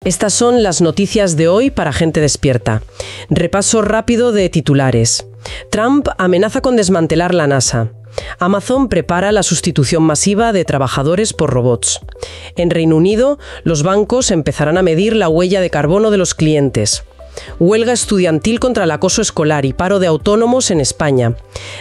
Estas son las noticias de hoy para gente despierta. Repaso rápido de titulares. Trump amenaza con desmantelar la NASA. Amazon prepara la sustitución masiva de trabajadores por robots. En Reino Unido, los bancos empezarán a medir la huella de carbono de los clientes. Huelga estudiantil contra el acoso escolar y paro de autónomos en España.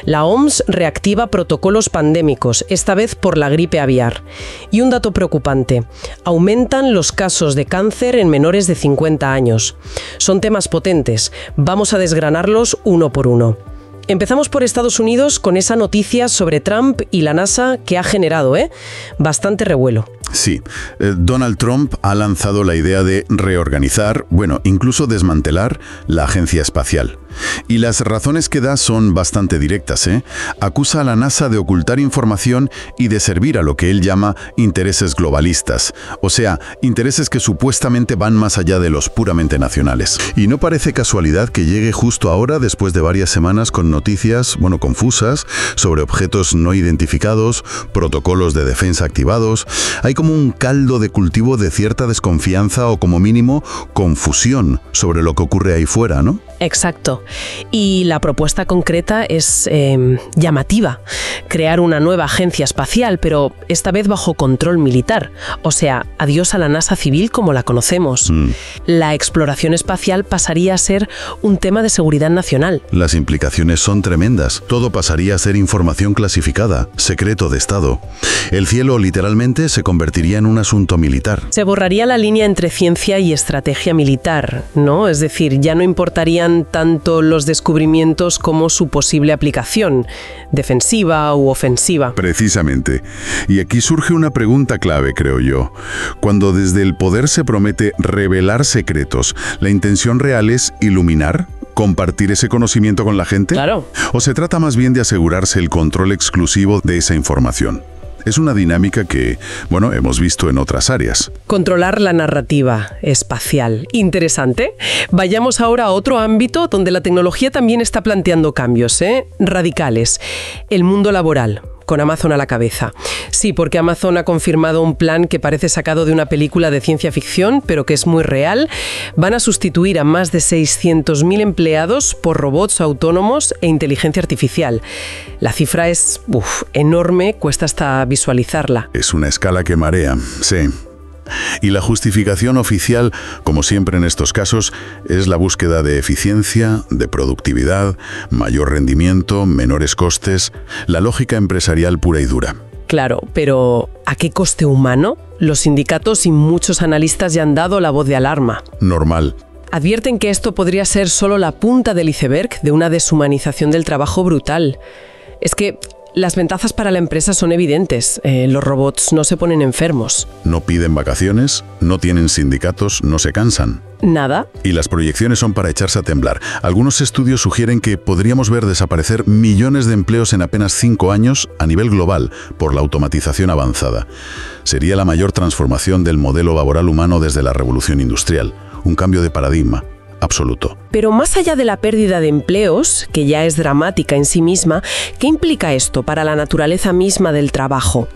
La OMS reactiva protocolos pandémicos, esta vez por la gripe aviar. Y un dato preocupante: aumentan los casos de cáncer en menores de 50 años. Son temas potentes. Vamos a desgranarlos uno por uno. Empezamos por Estados Unidos con esa noticia sobre Trump y la NASA que ha generado, bastante revuelo. Sí, Donald Trump ha lanzado la idea de reorganizar, incluso desmantelar la agencia espacial. Y las razones que da son bastante directas, Acusa a la NASA de ocultar información y de servir a lo que él llama intereses globalistas. O sea, intereses que supuestamente van más allá de los puramente nacionales. Y no parece casualidad que llegue justo ahora, después de varias semanas con noticias, confusas, sobre objetos no identificados, protocolos de defensa activados. Hay como un caldo de cultivo de cierta desconfianza o, como mínimo, confusión sobre lo que ocurre ahí fuera, ¿no? Exacto. Y la propuesta concreta es llamativa. Crear una nueva agencia espacial, pero esta vez bajo control militar. O sea, adiós a la NASA civil como la conocemos. La exploración espacial pasaría a ser un tema de seguridad nacional. Las implicaciones son tremendas. Todo pasaría a ser información clasificada, secreto de Estado. El cielo literalmente se convertiría en un asunto militar. Se borraría la línea entre ciencia y estrategia militar, ¿no? Es decir, ya no importarían tanto los descubrimientos como su posible aplicación, defensiva u ofensiva. Precisamente. Y aquí surge una pregunta clave, creo yo. Cuando desde el poder se promete revelar secretos, ¿la intención real es iluminar? ¿Compartir ese conocimiento con la gente? Claro. ¿O se trata más bien de asegurarse el control exclusivo de esa información? Es una dinámica que, hemos visto en otras áreas. Controlar la narrativa espacial. Interesante. Vayamos ahora a otro ámbito donde la tecnología también está planteando cambios, radicales. El mundo laboral, con Amazon a la cabeza. Sí, porque Amazon ha confirmado un plan que parece sacado de una película de ciencia ficción, pero que es muy real. Van a sustituir a más de 600.000 empleados por robots autónomos e inteligencia artificial. La cifra es enorme, cuesta hasta visualizarla. Es una escala que marea, sí. Y la justificación oficial, como siempre en estos casos, es la búsqueda de eficiencia, de productividad, mayor rendimiento, menores costes, la lógica empresarial pura y dura. Claro, pero ¿a qué coste humano? Los sindicatos y muchos analistas ya han dado la voz de alarma. Normal. Advierten que esto podría ser solo la punta del iceberg de una deshumanización del trabajo brutal. Es que las ventajas para la empresa son evidentes. Los robots no se ponen enfermos. No piden vacaciones, no tienen sindicatos, no se cansan. Nada. Y las proyecciones son para echarse a temblar. Algunos estudios sugieren que podríamos ver desaparecer millones de empleos en apenas 5 años a nivel global por la automatización avanzada. Sería la mayor transformación del modelo laboral humano desde la revolución industrial. Un cambio de paradigma absoluto. Pero más allá de la pérdida de empleos, que ya es dramática en sí misma, ¿qué implica esto para la naturaleza misma del trabajo?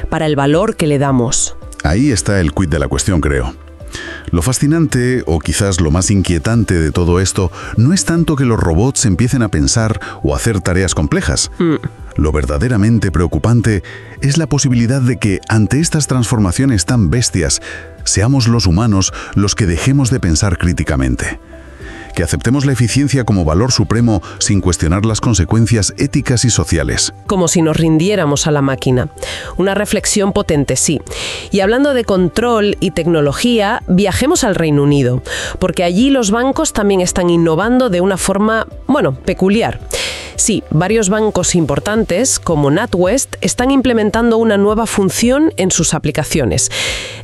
Para el valor que le damos. Ahí está el quid de la cuestión, creo. Lo fascinante, o quizás lo más inquietante de todo esto, no es tanto que los robots empiecen a pensar o hacer tareas complejas. Lo verdaderamente preocupante es la posibilidad de que, ante estas transformaciones tan bestias, seamos los humanos los que dejemos de pensar críticamente. Que aceptemos la eficiencia como valor supremo sin cuestionar las consecuencias éticas y sociales. Como si nos rindiéramos a la máquina. Una reflexión potente, sí. Y hablando de control y tecnología, viajemos al Reino Unido, porque allí los bancos también están innovando de una forma, peculiar. Sí, varios bancos importantes, como NatWest, están implementando una nueva función en sus aplicaciones.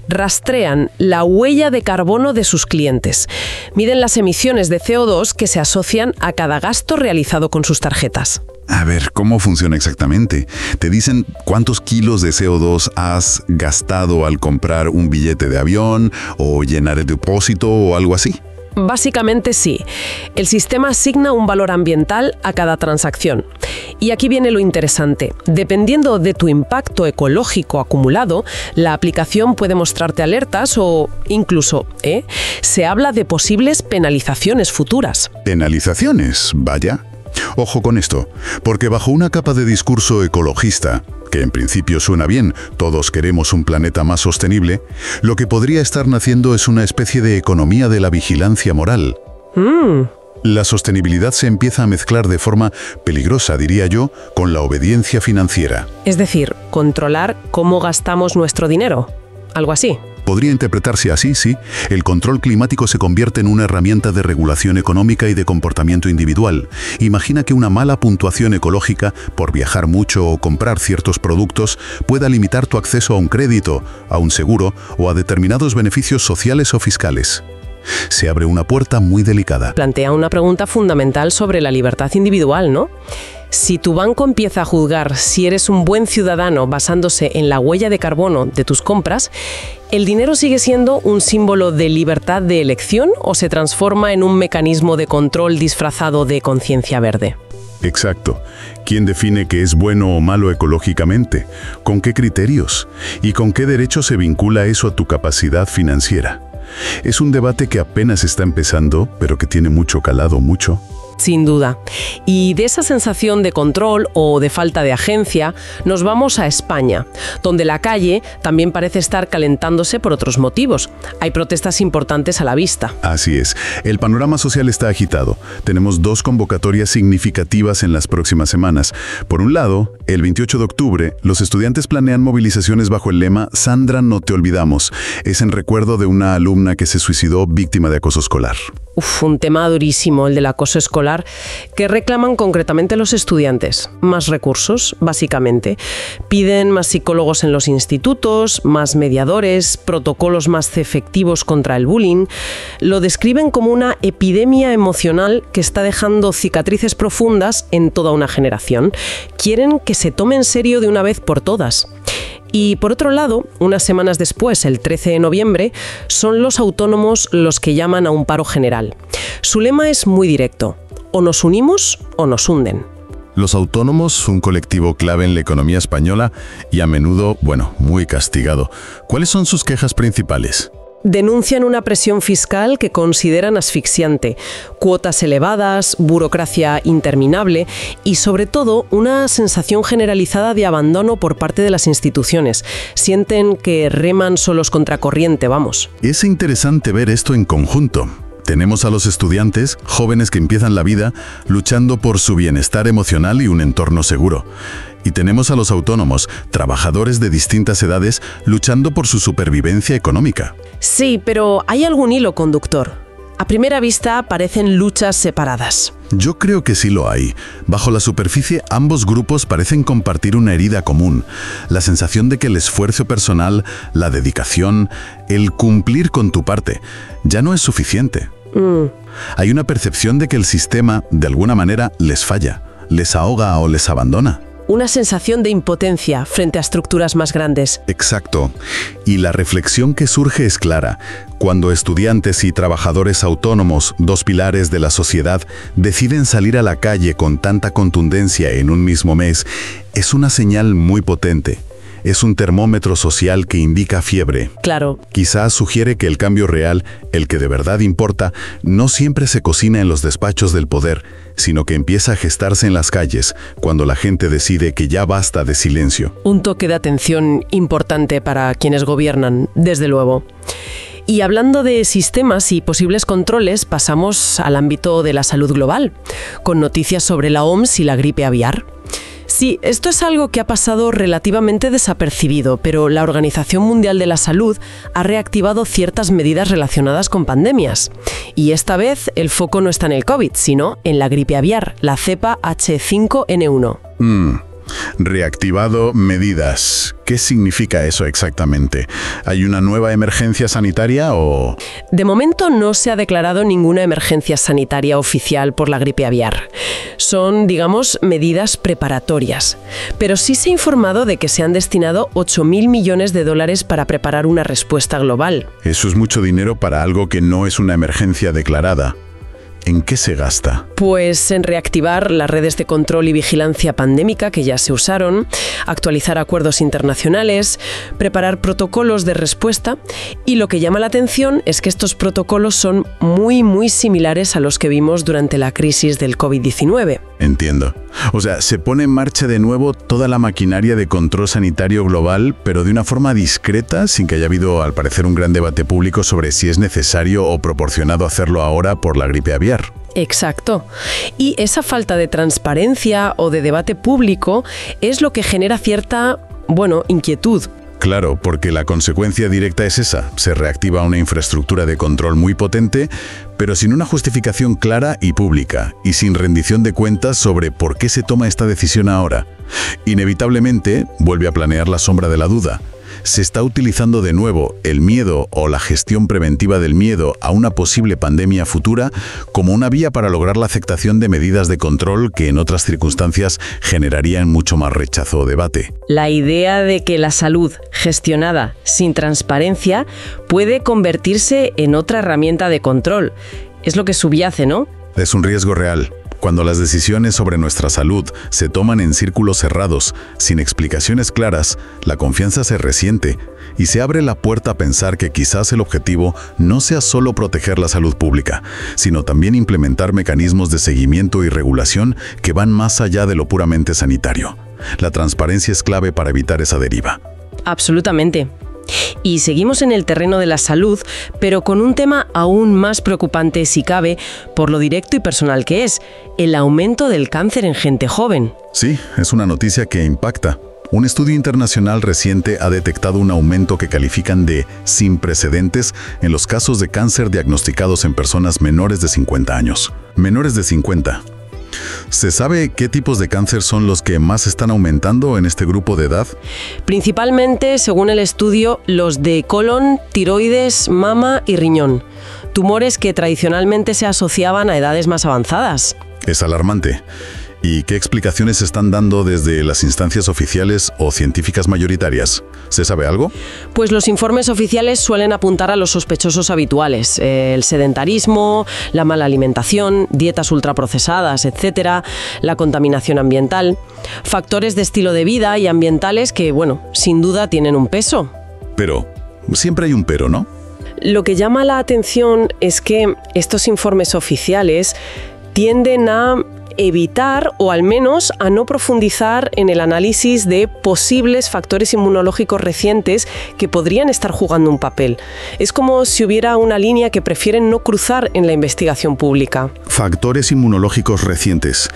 Rastrean la huella de carbono de sus clientes. Miden las emisiones de CO2 que se asocian a cada gasto realizado con sus tarjetas. A ver, ¿cómo funciona exactamente? ¿Te dicen cuántos kilos de CO2 has gastado al comprar un billete de avión o llenar el depósito o algo así? Básicamente sí. El sistema asigna un valor ambiental a cada transacción Y aquí viene lo interesante. Dependiendo de tu impacto ecológico acumulado, la aplicación puede mostrarte alertas o incluso, se habla de posibles penalizaciones futuras. ¿Penalizaciones? Vaya. Ojo con esto, porque bajo una capa de discurso ecologista, que en principio suena bien, todos queremos un planeta más sostenible, lo que podría estar naciendo es una especie de economía de la vigilancia moral. La sostenibilidad se empieza a mezclar de forma peligrosa, diría yo, con la obediencia financiera. Es decir, controlar cómo gastamos nuestro dinero. Algo así. Podría interpretarse así, sí. El control climático se convierte en una herramienta de regulación económica y de comportamiento individual. Imagina que una mala puntuación ecológica, por viajar mucho o comprar ciertos productos, pueda limitar tu acceso a un crédito, a un seguro o a determinados beneficios sociales o fiscales. Se abre una puerta muy delicada. Plantea una pregunta fundamental sobre la libertad individual, ¿no? Si tu banco empieza a juzgar si eres un buen ciudadano basándose en la huella de carbono de tus compras, ¿el dinero sigue siendo un símbolo de libertad de elección o se transforma en un mecanismo de control disfrazado de conciencia verde? Exacto. ¿Quién define qué es bueno o malo ecológicamente? ¿Con qué criterios? ¿Y con qué derecho se vincula eso a tu capacidad financiera? Es un debate que apenas está empezando, pero que tiene mucho calado, mucho. Sin duda. Y de esa sensación de control o de falta de agencia, nos vamos a España, donde la calle también parece estar calentándose por otros motivos. Hay protestas importantes a la vista. Así es. El panorama social está agitado. Tenemos 2 convocatorias significativas en las próximas semanas. Por un lado, el 28 de octubre, los estudiantes planean movilizaciones bajo el lema Sandra, no te olvidamos. Es en recuerdo de una alumna que se suicidó víctima de acoso escolar. Un tema durísimo, el del acoso escolar, que reclaman concretamente los estudiantes. Más recursos, básicamente. Piden más psicólogos en los institutos, más mediadores, protocolos más efectivos contra el bullying. Lo describen como una epidemia emocional que está dejando cicatrices profundas en toda una generación. Quieren que se tome en serio de una vez por todas. Y por otro lado, unas semanas después, el 13 de noviembre, son los autónomos los que llaman a un paro general. Su lema es muy directo: o nos unimos o nos hunden. Los autónomos, un colectivo clave en la economía española y a menudo, muy castigado. ¿Cuáles son sus quejas principales? Denuncian una presión fiscal que consideran asfixiante, cuotas elevadas, burocracia interminable y, sobre todo, una sensación generalizada de abandono por parte de las instituciones. Sienten que reman solos contra corriente, vamos. Es interesante ver esto en conjunto. Tenemos a los estudiantes, jóvenes que empiezan la vida, luchando por su bienestar emocional y un entorno seguro. Y tenemos a los autónomos, trabajadores de distintas edades, luchando por su supervivencia económica. Sí, pero hay algún hilo conductor. A primera vista parecen luchas separadas. Yo creo que sí lo hay. Bajo la superficie, ambos grupos parecen compartir una herida común. La sensación de que el esfuerzo personal, la dedicación, el cumplir con tu parte, ya no es suficiente. Hay una percepción de que el sistema, de alguna manera, les falla, les ahoga o les abandona. Una sensación de impotencia frente a estructuras más grandes. Exacto. Y la reflexión que surge es clara. Cuando estudiantes y trabajadores autónomos, 2 pilares de la sociedad, deciden salir a la calle con tanta contundencia en un mismo mes, es una señal muy potente. Es un termómetro social que indica fiebre. Claro. Quizás sugiere que el cambio real, el que de verdad importa, no siempre se cocina en los despachos del poder, sino que empieza a gestarse en las calles, cuando la gente decide que ya basta de silencio. Un toque de atención importante para quienes gobiernan, desde luego. Y hablando de sistemas y posibles controles, pasamos al ámbito de la salud global, con noticias sobre la OMS y la gripe aviar. Sí, esto es algo que ha pasado relativamente desapercibido, pero la Organización Mundial de la Salud ha reactivado ciertas medidas relacionadas con pandemias. Y esta vez el foco no está en el COVID, sino en la gripe aviar, la cepa H5N1. Reactivado medidas. ¿Qué significa eso exactamente? ¿Hay una nueva emergencia sanitaria o...? De momento no se ha declarado ninguna emergencia sanitaria oficial por la gripe aviar. Son, digamos, medidas preparatorias. Pero sí se ha informado de que se han destinado 8.000 millones de dólares para preparar una respuesta global. Eso es mucho dinero para algo que no es una emergencia declarada. ¿En qué se gasta? Pues en reactivar las redes de control y vigilancia pandémica que ya se usaron, actualizar acuerdos internacionales, preparar protocolos de respuesta, y lo que llama la atención es que estos protocolos son muy similares a los que vimos durante la crisis del COVID-19. Entiendo. O sea, se pone en marcha de nuevo toda la maquinaria de control sanitario global, pero de una forma discreta, sin que haya habido, al parecer, un gran debate público sobre si es necesario o proporcionado hacerlo ahora por la gripe aviar. Exacto. Y esa falta de transparencia o de debate público es lo que genera cierta, inquietud. Claro, porque la consecuencia directa es esa. Se reactiva una infraestructura de control muy potente, pero sin una justificación clara y pública, y sin rendición de cuentas sobre por qué se toma esta decisión ahora. Inevitablemente, vuelve a planear la sombra de la duda. Se está utilizando de nuevo el miedo o la gestión preventiva del miedo a una posible pandemia futura como una vía para lograr la aceptación de medidas de control que en otras circunstancias generarían mucho más rechazo o debate. La idea de que la salud gestionada sin transparencia puede convertirse en otra herramienta de control. Es lo que subyace, ¿no? Es un riesgo real. Cuando las decisiones sobre nuestra salud se toman en círculos cerrados, sin explicaciones claras, la confianza se resiente y se abre la puerta a pensar que quizás el objetivo no sea solo proteger la salud pública, sino también implementar mecanismos de seguimiento y regulación que van más allá de lo puramente sanitario. La transparencia es clave para evitar esa deriva. Absolutamente. Y seguimos en el terreno de la salud, pero con un tema aún más preocupante si cabe, por lo directo y personal que es, el aumento del cáncer en gente joven. Sí, es una noticia que impacta. Un estudio internacional reciente ha detectado un aumento que califican de sin precedentes en los casos de cáncer diagnosticados en personas menores de 50 años. Menores de 50. ¿Se sabe qué tipos de cáncer son los que más están aumentando en este grupo de edad? Principalmente, según el estudio, los de colon, tiroides, mama y riñón. Tumores que tradicionalmente se asociaban a edades más avanzadas. Es alarmante. ¿Y qué explicaciones se están dando desde las instancias oficiales o científicas mayoritarias? ¿Se sabe algo? Pues los informes oficiales suelen apuntar a los sospechosos habituales. El sedentarismo, la mala alimentación, dietas ultraprocesadas, etc., la contaminación ambiental, factores de estilo de vida y ambientales que, sin duda tienen un peso. Pero, siempre hay un pero, ¿no? Lo que llama la atención es que estos informes oficiales tienden a evitar o al menos a no profundizar en el análisis de posibles factores inmunológicos recientes que podrían estar jugando un papel. Es como si hubiera una línea que prefieren no cruzar en la investigación pública. Factores inmunológicos recientes.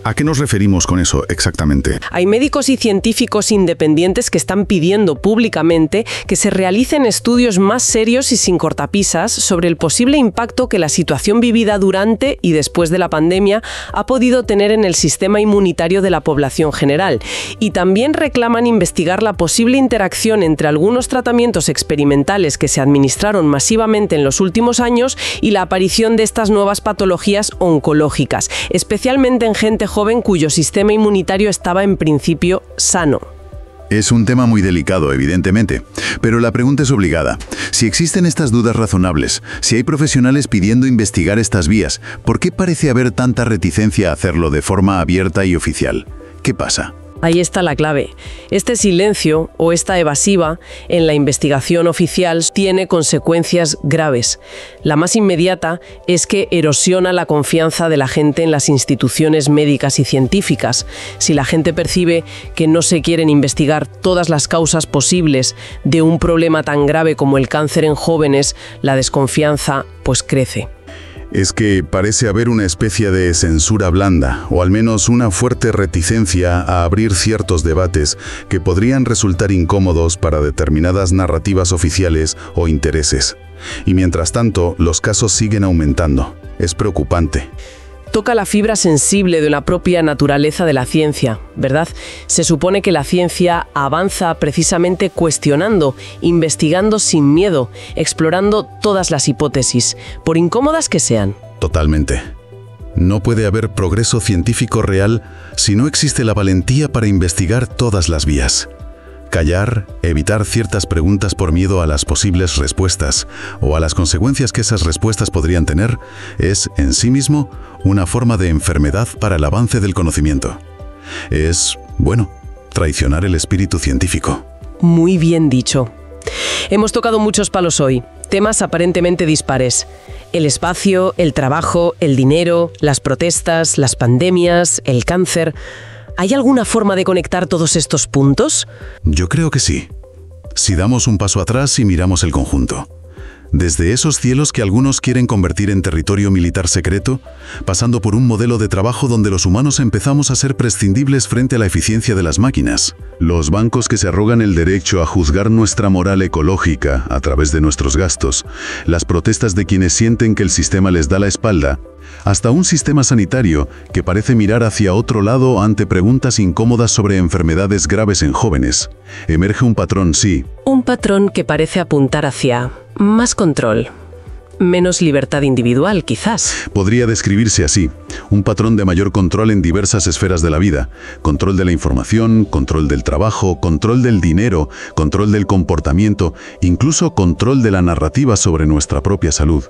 ¿A qué nos referimos con eso exactamente? Hay médicos y científicos independientes que están pidiendo públicamente que se realicen estudios más serios y sin cortapisas sobre el posible impacto que la situación vivida durante y después de la pandemia ha podido tener en el sistema inmunitario de la población general. Y también reclaman investigar la posible interacción entre algunos tratamientos experimentales que se administraron masivamente en los últimos años y la aparición de estas nuevas patologías oncológicas, especialmente en gente joven cuyo sistema inmunitario estaba en principio sano. Es un tema muy delicado, evidentemente, pero la pregunta es obligada. Si existen estas dudas razonables, si hay profesionales pidiendo investigar estas vías, ¿por qué parece haber tanta reticencia a hacerlo de forma abierta y oficial? ¿Qué pasa? Ahí está la clave. Este silencio o esta evasiva en la investigación oficial tiene consecuencias graves. La más inmediata es que erosiona la confianza de la gente en las instituciones médicas y científicas. Si la gente percibe que no se quieren investigar todas las causas posibles de un problema tan grave como el cáncer en jóvenes, la desconfianza crece. Es que parece haber una especie de censura blanda, o al menos una fuerte reticencia a abrir ciertos debates que podrían resultar incómodos para determinadas narrativas oficiales o intereses. Y mientras tanto, los casos siguen aumentando. Es preocupante. Toca la fibra sensible de la propia naturaleza de la ciencia, ¿verdad? Se supone que la ciencia avanza precisamente cuestionando, investigando sin miedo, explorando todas las hipótesis, por incómodas que sean. Totalmente. No puede haber progreso científico real si no existe la valentía para investigar todas las vías. Callar, evitar ciertas preguntas por miedo a las posibles respuestas o a las consecuencias que esas respuestas podrían tener, es, en sí mismo, una forma de enfermedad para el avance del conocimiento. Es, bueno, traicionar el espíritu científico. Muy bien dicho. Hemos tocado muchos palos hoy, temas aparentemente dispares. El espacio, el trabajo, el dinero, las protestas, las pandemias, el cáncer. ¿Hay alguna forma de conectar todos estos puntos? Yo creo que sí. Si damos un paso atrás y miramos el conjunto. Desde esos cielos que algunos quieren convertir en territorio militar secreto, pasando por un modelo de trabajo donde los humanos empezamos a ser prescindibles frente a la eficiencia de las máquinas. Los bancos que se arrogan el derecho a juzgar nuestra moral ecológica a través de nuestros gastos, las protestas de quienes sienten que el sistema les da la espalda, hasta un sistema sanitario que parece mirar hacia otro lado ante preguntas incómodas sobre enfermedades graves en jóvenes. Emerge un patrón, sí. Un patrón que parece apuntar hacia más control, menos libertad individual, quizás. Podría describirse así. Un patrón de mayor control en diversas esferas de la vida. Control de la información, control del trabajo, control del dinero, control del comportamiento, incluso control de la narrativa sobre nuestra propia salud.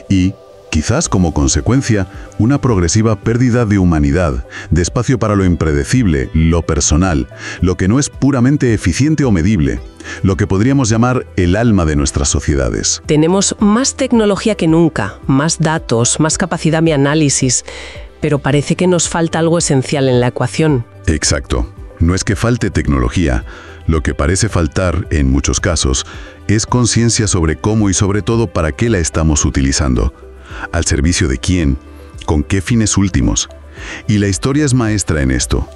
Y quizás como consecuencia, una progresiva pérdida de humanidad, de espacio para lo impredecible, lo personal, lo que no es puramente eficiente o medible, lo que podríamos llamar el alma de nuestras sociedades. Tenemos más tecnología que nunca, más datos, más capacidad de análisis, pero parece que nos falta algo esencial en la ecuación. Exacto. No es que falte tecnología. Lo que parece faltar, en muchos casos, es conciencia sobre cómo y sobre todo para qué la estamos utilizando. ¿Al servicio de quién? ¿Con qué fines últimos? Y la historia es maestra en esto.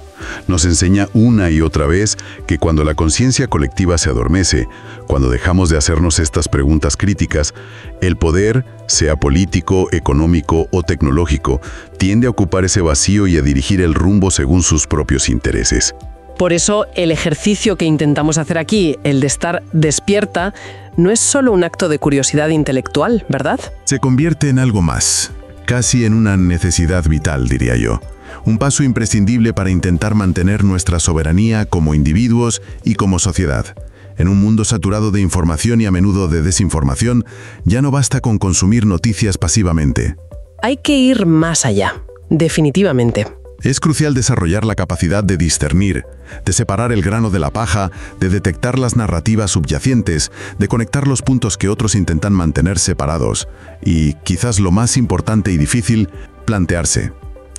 Nos enseña una y otra vez que cuando la conciencia colectiva se adormece, cuando dejamos de hacernos estas preguntas críticas, el poder, sea político, económico o tecnológico, tiende a ocupar ese vacío y a dirigir el rumbo según sus propios intereses. Por eso, el ejercicio que intentamos hacer aquí, el de estar despierta, no es solo un acto de curiosidad intelectual, ¿verdad? Se convierte en algo más, casi en una necesidad vital, diría yo. Un paso imprescindible para intentar mantener nuestra soberanía como individuos y como sociedad. En un mundo saturado de información y a menudo de desinformación, ya no basta con consumir noticias pasivamente. Hay que ir más allá, definitivamente. Es crucial desarrollar la capacidad de discernir, de separar el grano de la paja, de detectar las narrativas subyacentes, de conectar los puntos que otros intentan mantener separados y, quizás lo más importante y difícil, plantearse: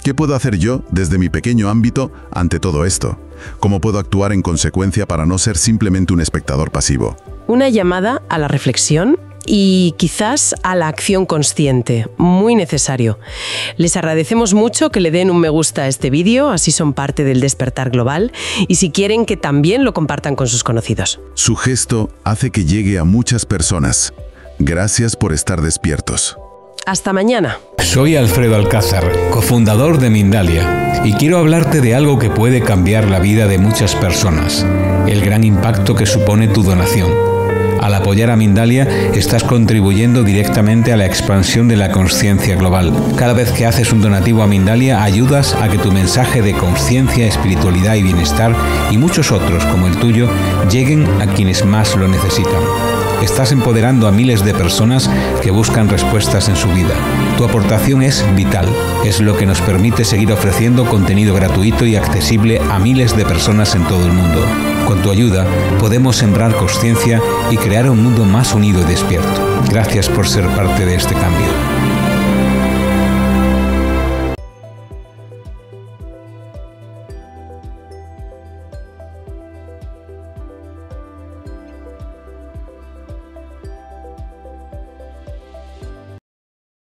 ¿qué puedo hacer yo, desde mi pequeño ámbito, ante todo esto? ¿Cómo puedo actuar en consecuencia para no ser simplemente un espectador pasivo? Una llamada a la reflexión y quizás a la acción consciente, muy necesario. Les agradecemos mucho que le den un me gusta a este vídeo, así son parte del despertar global, y si quieren que también lo compartan con sus conocidos. Su gesto hace que llegue a muchas personas. Gracias por estar despiertos. Hasta mañana. Soy Alfredo Alcázar, cofundador de Mindalia, y quiero hablarte de algo que puede cambiar la vida de muchas personas, el gran impacto que supone tu donación. Al apoyar a Mindalia, estás contribuyendo directamente a la expansión de la consciencia global. Cada vez que haces un donativo a Mindalia, ayudas a que tu mensaje de consciencia, espiritualidad y bienestar, y muchos otros como el tuyo, lleguen a quienes más lo necesitan. Estás empoderando a miles de personas que buscan respuestas en su vida. Tu aportación es vital. Es lo que nos permite seguir ofreciendo contenido gratuito y accesible a miles de personas en todo el mundo. Con tu ayuda, podemos sembrar consciencia y crear un mundo más unido y despierto. Gracias por ser parte de este cambio.